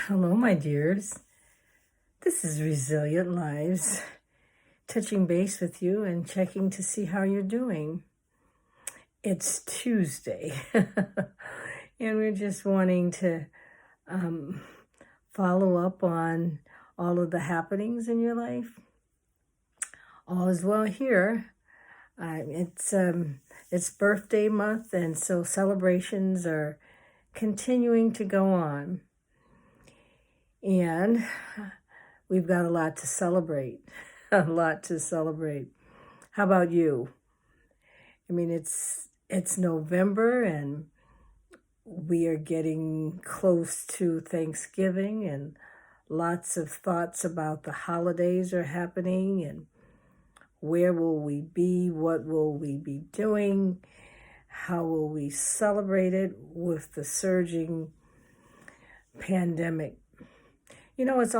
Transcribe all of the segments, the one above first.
Hello, my dears. This is Resilient Lives, touching base with you and checking to see how you're doing. It's Tuesday, and we're just wanting to follow up on all of the happenings in your life. All is well here. It's birthday month, and so celebrations are continuing to go on. And we've got a lot to celebrate, a lot to celebrate. How about you? I mean, it's November and we are getting close to Thanksgiving, and lots of thoughts about the holidays are happening and where will we be, what will we be doing, how will we celebrate it with the surging pandemic. You know, it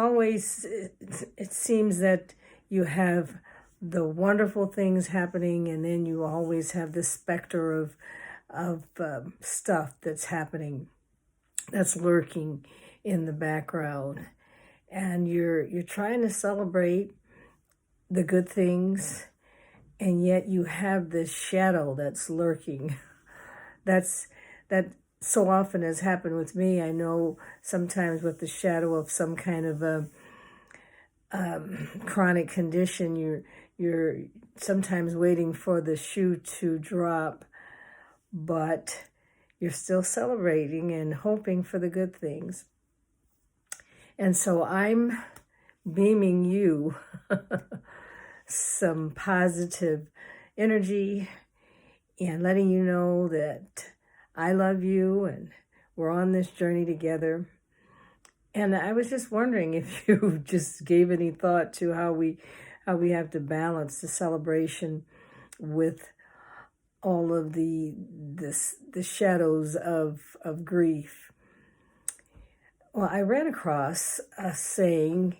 seems that you have the wonderful things happening, and then you always have the specter of stuff that's happening, that's lurking in the background. And you're trying to celebrate the good things, and yet you have this shadow that's lurking. That so often has happened with me. I know sometimes with the shadow of some kind of a chronic condition, you're sometimes waiting for the shoe to drop, but you're still celebrating and hoping for the good things. And so I'm beaming you some positive energy and letting you know that I love you and we're on this journey together. And I was just wondering if you just gave any thought to how we have to balance the celebration with all of the shadows of grief. Well, I ran across a saying,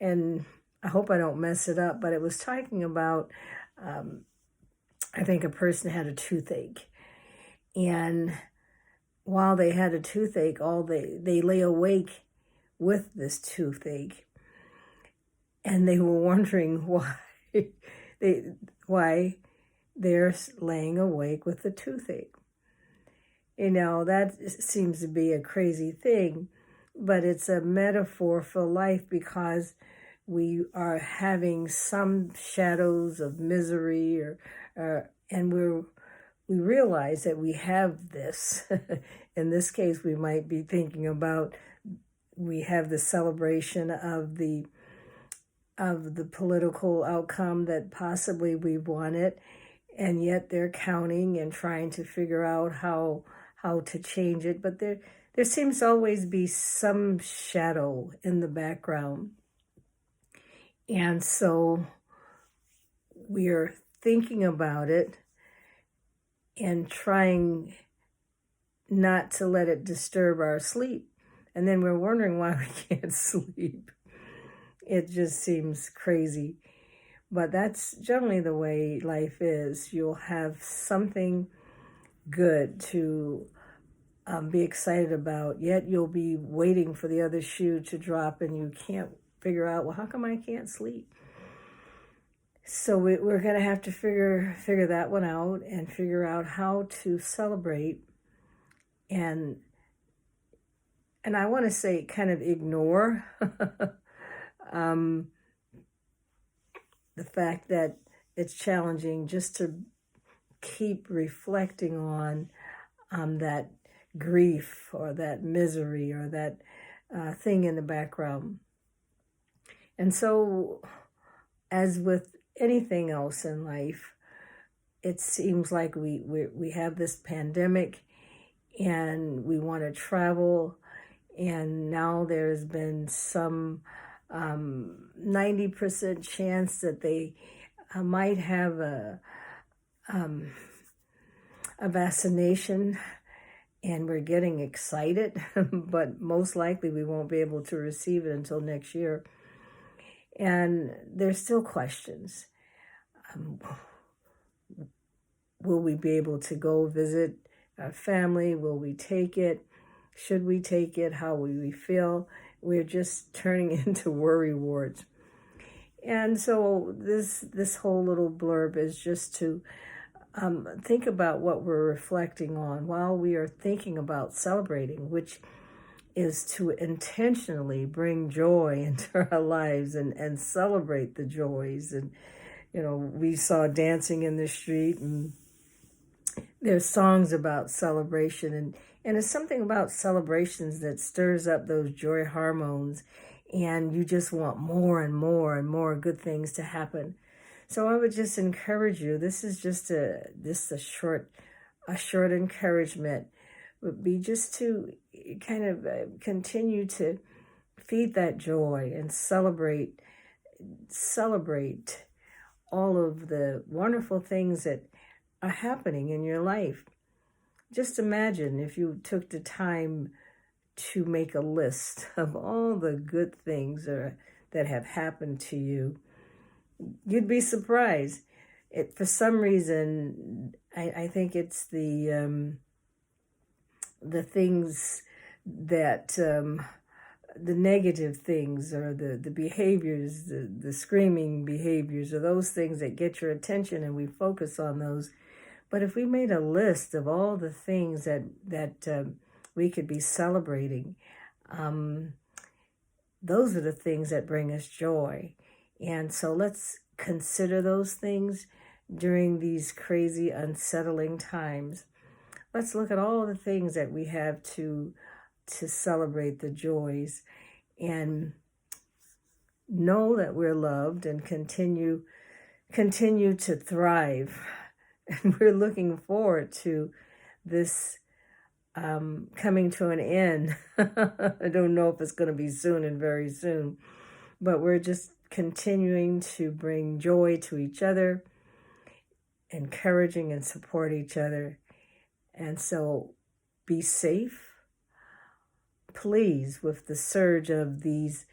and I hope I don't mess it up, but it was talking about, I think a person had a toothache. And while they had a toothache, they lay awake with this toothache. And they were wondering why they're laying awake with the toothache. You know, that seems to be a crazy thing, but it's a metaphor for life, because we are having some shadows of misery, and we realize that we have this. In this case, we might be thinking about, we have the celebration of the political outcome that possibly we wanted, and yet they're counting and trying to figure out how to change it. But there seems to always be some shadow in the background. And so we're thinking about it and trying not to let it disturb our sleep. And then we're wondering why we can't sleep. It just seems crazy. But that's generally the way life is. You'll have something good to be excited about, yet you'll be waiting for the other shoe to drop, and you can't figure out, well, how come I can't sleep? So we're going to have to figure that one out, and figure out how to celebrate, and I want to say kind of ignore the fact that it's challenging, just to keep reflecting on that grief or that misery or that thing in the background. And so, as with anything else in life, it seems like we have this pandemic, and we want to travel, and now there's been some 90% chance that they might have a vaccination, and we're getting excited, but most likely we won't be able to receive it until next year. And there's still questions. Will we be able to go visit our family? Will we take it? Should we take it? How will we feel? we're just turning into worry warts. And so this whole little blurb is just to think about what we're reflecting on while we are thinking about celebrating, which is to intentionally bring joy into our lives and celebrate the joys. And, we saw dancing in the street, and there's songs about celebration. And it's something about celebrations that stirs up those joy hormones, and you just want more and more and more good things to happen. So I would just encourage you. This is just a short encouragement would be just to kind of continue to feed that joy and celebrate all of the wonderful things that are happening in your life. Just imagine if you took the time to make a list of all the good things that have happened to you. You'd be surprised. For some reason, I think it's the things that the negative things, or the behaviors, the screaming behaviors, or those things that get your attention, and we focus on those. But if we made a list of all the things that we could be celebrating, those are the things that bring us joy. And so let's consider those things during these crazy, unsettling times. Let's look at all the things that we have to celebrate the joys, and know that we're loved, and continue to thrive. And we're looking forward to this coming to an end. I don't know if it's going to be soon and very soon, but we're just continuing to bring joy to each other, encouraging and support each other. And so be safe. Please, with the surge of these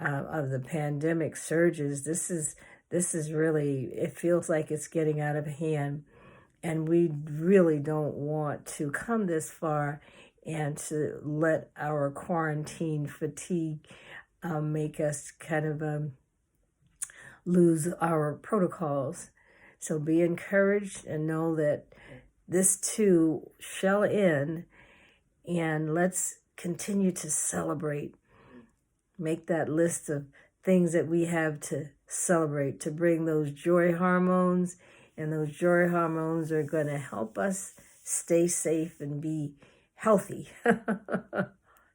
of the pandemic surges, this is really, it feels like it's getting out of hand, and we really don't want to come this far and to let our quarantine fatigue make us kind of lose our protocols. So be encouraged and know that this too shall end, and let's continue to celebrate. Make that list of things that we have to celebrate to bring those joy hormones, and those joy hormones are going to help us stay safe and be healthy.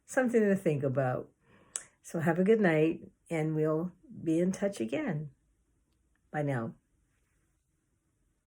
Something to think about. So have a good night, and we'll be in touch again. Bye now.